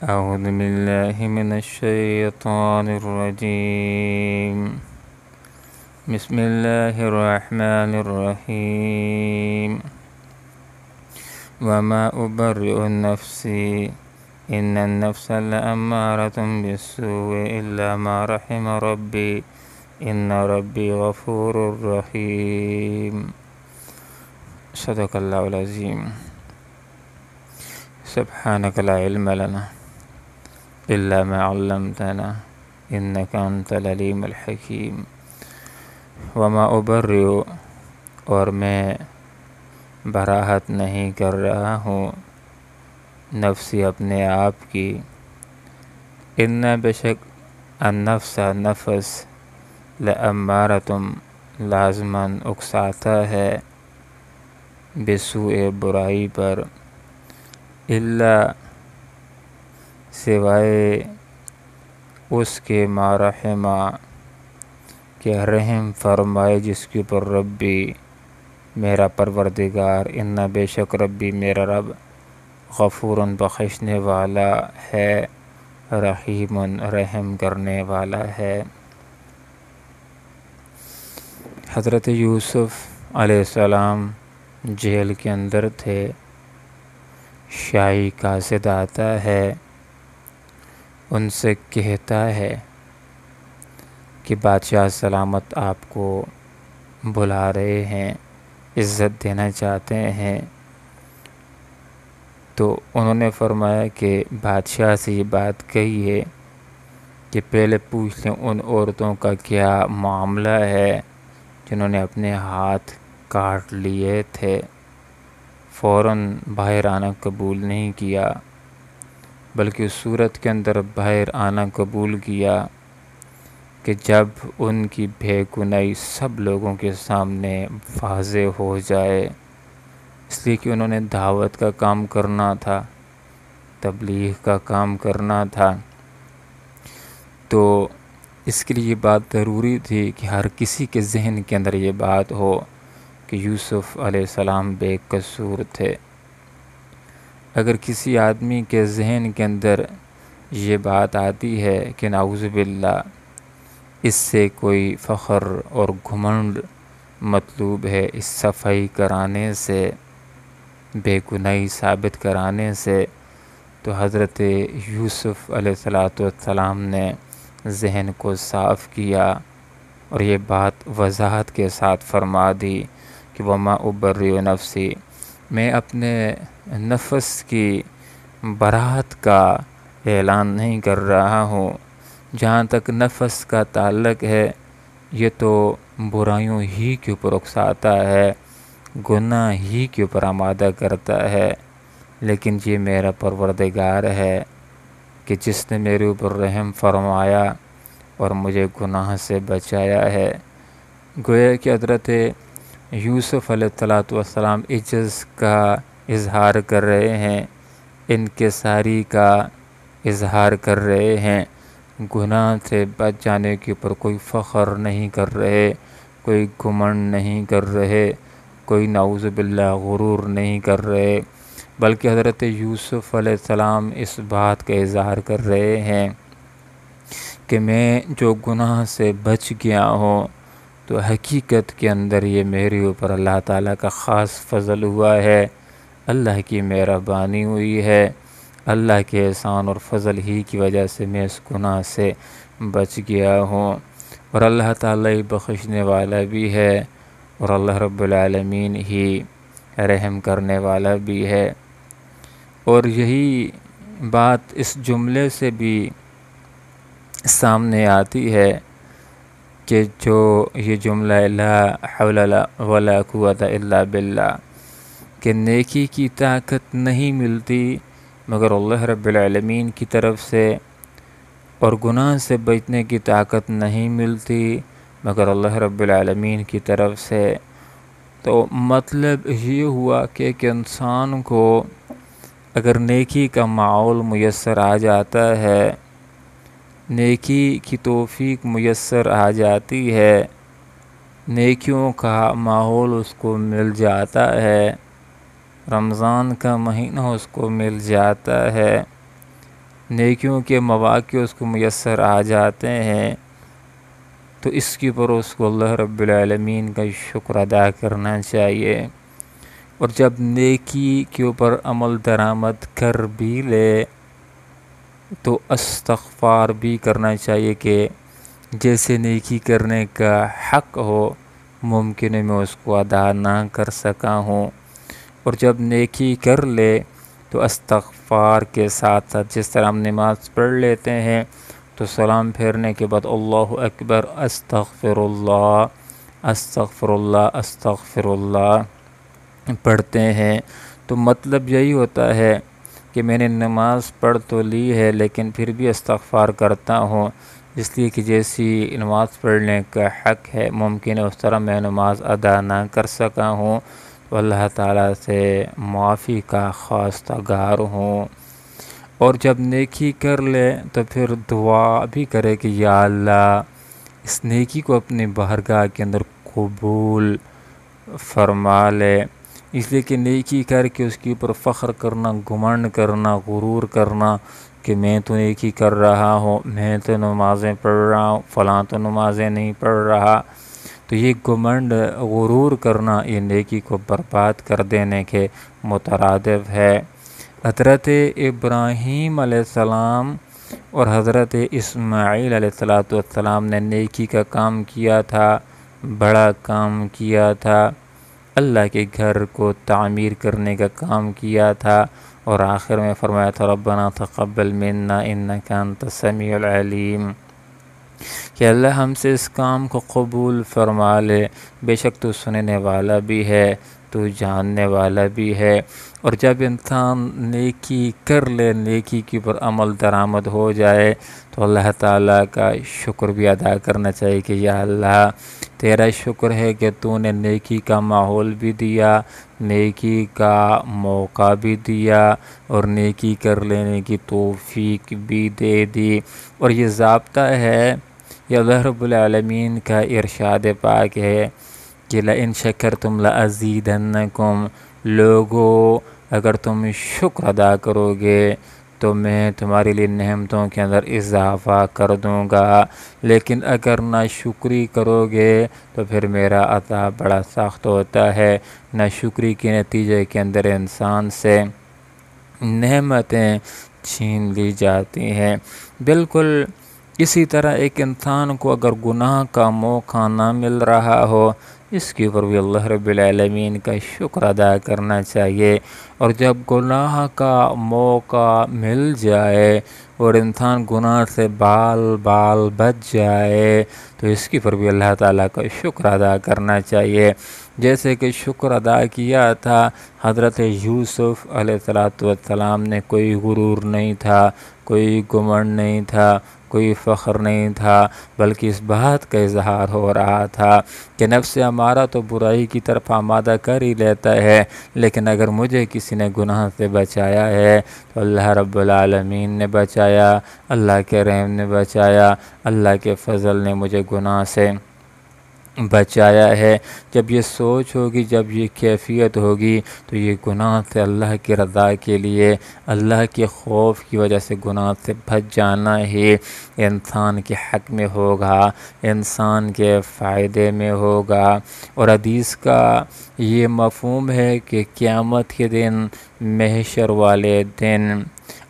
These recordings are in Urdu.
أعوذ بالله من الشيطان الرجيم. بسم الله الرحمن الرحيم. وما أبرئ نفسي إن النفس لأمارة بالسوء إلا ما رحم ربي إن ربي غفور رحيم. صدق الله العظيم. سبحانك لا علم لنا إلا ما علمتنا إنك أنت العليم الحكيم. وما أبرئ، اور میں براہت نہیں کر رہا ہوں نفسی اپنے آپ کی، ان بے شک النفس نفس لامارتم لازماً اکساتا ہے بسوء برائی پر، الا سوائے اس کے ما رحمہ کہ رحم فرمائے جس کے اوپر ربی میرا پروردگار، ان بے شک ربی میرا رب غفور بخشنے والا ہے، رحیم رحم کرنے والا ہے۔ حضرت یوسف علیہ السلام جیل کے اندر تھے، شاہی قاصد آتا ہے، ان سے کہتا ہے کہ بادشاہ سلامت آپ کو بلا رہے ہیں، عزت دینا چاہتے ہیں۔ تو انہوں نے فرمایا کہ بادشاہ سے یہ بات کہیے کہ پہلے پوچھ لیں ان عورتوں کا کیا معاملہ ہے جنہوں نے اپنے ہاتھ کاٹ لیے تھے۔ فوراً باہر آنا قبول نہیں کیا، بلکہ اس صورت کے اندر باہر آنا قبول کیا کہ جب ان کی بے گناہی سب لوگوں کے سامنے واضح ہو جائے، اس لیے کہ انہوں نے دعوت کا کام کرنا تھا، تبلیغ کا کام کرنا تھا، تو اس کے لیے یہ بات ضروری تھی کہ ہر کسی کے ذہن کے اندر یہ بات ہو کہ یوسف علیہ السلام بے قصور تھے۔ اگر کسی آدمی کے ذہن کے اندر یہ بات آتی ہے کہ نعوذ باللہ اس سے کوئی فخر اور گھمنڈ مطلوب ہے، اس صفائی کرانے سے، بے گناہی ثابت کرانے سے، تو حضرت یوسف علیہ السلام نے ذہن کو صاف کیا اور یہ بات وضاحت کے ساتھ فرما دی کہ وما ابرئ نفسی، میں اپنے نفس کی براءت کا اعلان نہیں کر رہا ہوں۔ جہاں تک نفس کا تعلق ہے یہ تو برائیوں ہی کے اوپر اکساتا ہے، گناہ ہی کے اوپر آمادہ کرتا ہے، لیکن یہ میرا پروردگار ہے کہ جس نے میرے اوپر رحم فرمایا اور مجھے گناہ سے بچایا ہے۔ گویا کہ حضرت یوسف علیہ السلام عجز کا اظہار کر رہے ہیں، انکساری کا اظہار کر رہے ہیں، گناہ سے بچ جانے کے اوپر کوئی فخر نہیں کر رہے، کوئی گھمنڈ نہیں کر رہے، کوئی نعوذ باللہ غرور نہیں کر رہے، بلکہ حضرت یوسف علیہ السلام اس بات کا اظہار کر رہے ہیں کہ میں جو گناہ سے بچ گیا ہوں تو حقیقت کے اندر یہ میرے اوپر اللہ تعالیٰ کا خاص فضل ہوا ہے، اللہ کی مہربانی ہوئی ہے، اللہ کے احسان اور فضل ہی کی وجہ سے میں اس گناہ سے بچ گیا ہوں، اور اللہ تعالیٰ ہی بخشنے والا بھی ہے، اور اللہ رب العالمین ہی رحم کرنے والا بھی ہے۔ اور یہی بات اس جملے سے بھی سامنے آتی ہے کہ جو یہ جملہ لا حول ولا قوت الا باللہ، کہ نیکی کی طاقت نہیں ملتی مگر اللہ رب العالمین کی طرف سے، اور گناہ سے بچنے کی طاقت نہیں ملتی مگر اللہ رب العالمین کی طرف سے۔ تو مطلب یہ ہوا کہ ایک انسان کو اگر نیکی کا ماحول میسر آ جاتا ہے، نیکی کی توفیق میسر آ جاتی ہے، نیکیوں کا ماحول اس کو مل جاتا ہے، رمضان کا مہینہ اس کو مل جاتا ہے، نیکیوں کے مواقع اس کو میسر آ جاتے ہیں تو اس کے اوپر اس کو اللہ رب العالمین کا شکر ادا کرنا چاہیے۔ اور جب نیکی کے اوپر عمل درآمد کر بھی لے تو استغفار بھی کرنا چاہیے کہ جیسے نیکی کرنے کا حق ہو ممکن ہے میں اس کو ادا نہ کر سکا ہوں۔ اور جب نیکی کر لے تو استغفار کے ساتھ ساتھ جس طرح ہم نماز پڑھ لیتے ہیں تو سلام پھیرنے کے بعد اللہ اکبر استغفر اللہ استغفر اللہ استغفر اللہ پڑھتے ہیں، تو مطلب یہی ہوتا ہے کہ میں نے نماز پڑھ تو لی ہے لیکن پھر بھی استغفار کرتا ہوں، اس لیے کہ جیسی نماز پڑھنے کا حق ہے ممکن ہے اس طرح میں نماز ادا نہ کر سکا ہوں، تو اللہ تعالیٰ سے معافی کا خواستہ گار ہوں۔ اور جب نیکی کر لے تو پھر دعا بھی کرے کہ یا اللہ اس نیکی کو اپنی بارگاہ کے اندر قبول فرما لے، اس لیے کہ نیکی کر کے اس کے اوپر فخر کرنا، گھمنڈ کرنا، غرور کرنا کہ میں تو نیکی کر رہا ہوں، میں تو نمازیں پڑھ رہا ہوں، فلاں تو نمازیں نہیں پڑھ رہا، تو یہ گھمنڈ غرور کرنا یہ نیکی کو برباد کر دینے کے مترادف ہے۔ حضرت ابراہیم علیہ السلام اور حضرت اسماعیل علیہ السلام نے نیکی کا کام کیا تھا، بڑا کام کیا تھا، اللہ کے گھر کو تعمیر کرنے کا کام کیا تھا، اور آخر میں فرمایا تھا ربنا تقبل منا انک انت السمیع العلیم، کہ اللہ ہم سے اس کام کو قبول فرما لے، بے شک تو سننے والا بھی ہے، تو جاننے والا بھی ہے۔ اور جب انسان نیکی کر لے، نیکی کے اوپر عمل درآمد ہو جائے تو اللہ تعالیٰ کا شکر بھی ادا کرنا چاہیے کہ یا اللہ تیرا شکر ہے کہ تو نے نیکی کا ماحول بھی دیا، نیکی کا موقع بھی دیا، اور نیکی کر لینے کی توفیق بھی دے دی۔ اور یہ ضابطہ ہے، یہ اللہ رب العالمین کا ارشاد پاک ہے کہ لَإِن شَكَرْتُمْ لَأَزِيدَنَّكُمْ، لوگو اگر تم شکر ادا کرو گے تو میں تمہارے لیے نعمتوں کے اندر اضافہ کر دوں گا، لیکن اگر نہ شکری کرو گے تو پھر میرا عذاب بڑا سخت ہوتا ہے۔ نہ شکری کے نتیجے کے اندر انسان سے نعمتیں چھین لی جاتی ہیں۔ بالکل اسی طرح ایک انسان کو اگر گناہ کا موقع نہ مل رہا ہو، اس کے اوپر بھی اللہ رب العالمین کا شکر ادا کرنا چاہیے، اور جب گناہ کا موقع مل جائے اور انسان گناہ سے بال بال بچ جائے تو اس کے اوپر بھی اللہ تعالیٰ کا شکر ادا کرنا چاہیے، جیسے کہ شکر ادا کیا تھا حضرت یوسف علیہ السلام نے۔ کوئی غرور نہیں تھا، کوئی گھمنڈ نہیں تھا، کوئی فخر نہیں تھا، بلکہ اس بات کا اظہار ہو رہا تھا کہ نفس ہمارا تو برائی کی طرف آمادہ کر ہی لیتا ہے، لیکن اگر مجھے کسی نے گناہ سے بچایا ہے تو اللہ رب العالمین نے بچایا، اللہ کے رحم نے بچایا، اللہ کے فضل نے مجھے گناہ سے بچایا ہے۔ جب یہ سوچ ہوگی، جب یہ کیفیت ہوگی تو یہ گناہ سے اللہ کی رضا کے لیے، اللہ کے خوف کی وجہ سے گناہ سے بچ جانا ہی انسان کے حق میں ہوگا، انسان کے فائدے میں ہوگا۔ اور حدیث کا یہ مفہوم ہے کہ قیامت کے دن، محشر والے دن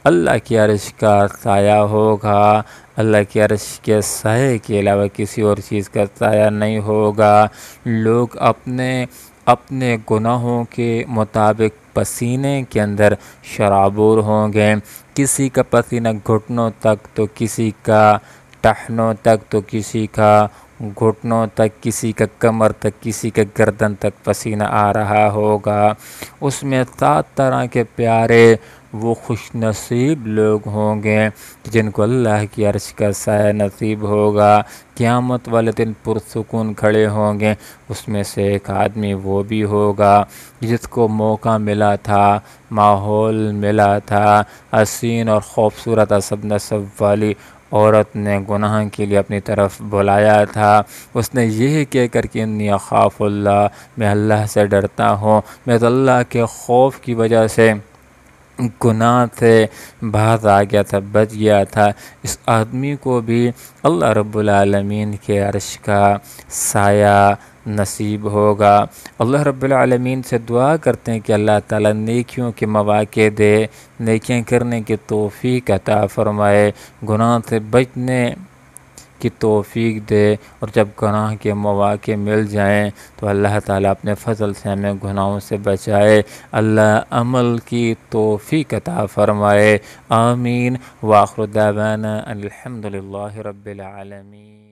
اللہ کی عرش کا سایہ ہوگا، اللہ کے عرش کے سائے کے علاوہ کسی اور چیز کا سایہ نہیں ہوگا۔ لوگ اپنے گناہوں کے مطابق پسینے کے اندر شرابور ہوں گے، کسی کا پسینہ گھٹنوں تک، تو کسی کا ٹخنوں تک، تو کسی کا گھٹنوں تک، کسی کا کمر تک، کسی کا گردن تک پسینہ آ رہا ہوگا۔ اس میں 7 طرح کے پیارے وہ خوش نصیب لوگ ہوں گے جن کو اللہ کی عرش کا سایہ نصیب ہوگا۔ قیامت والے دن پرسکون کھڑے ہوں گے، اس میں سے ایک آدمی وہ بھی ہوگا جس کو موقع ملا تھا، ماحول ملا تھا، حسین اور خوبصورت اسب نسب والی عورت نے گناہ کے لیے اپنی طرف بلایا تھا، اس نے یہ کہہ کر کہ انی اخاف اللہ، میں اللہ سے ڈرتا ہوں، میں تو اللہ کے خوف کی وجہ سے گناہ سے باز آ گیا تھا، بچ گیا تھا، اس آدمی کو بھی اللہ رب العالمین کے عرش کا سایہ نصیب ہوگا۔ اللہ رب العالمین سے دعا کرتے ہیں کہ اللہ تعالیٰ نیکیوں کے مواقع دے، نیکیاں کرنے کی توفیق عطا فرمائے، گناہ سے بچنے کی توفیق دے، اور جب گناہ کے مواقع مل جائیں تو اللہ تعالیٰ اپنے فضل سے ہمیں گناہوں سے بچائے، اللہ عمل کی توفیق عطا فرمائے۔ آمین۔ وآخر دعوانا الحمدللہ رب العالمین۔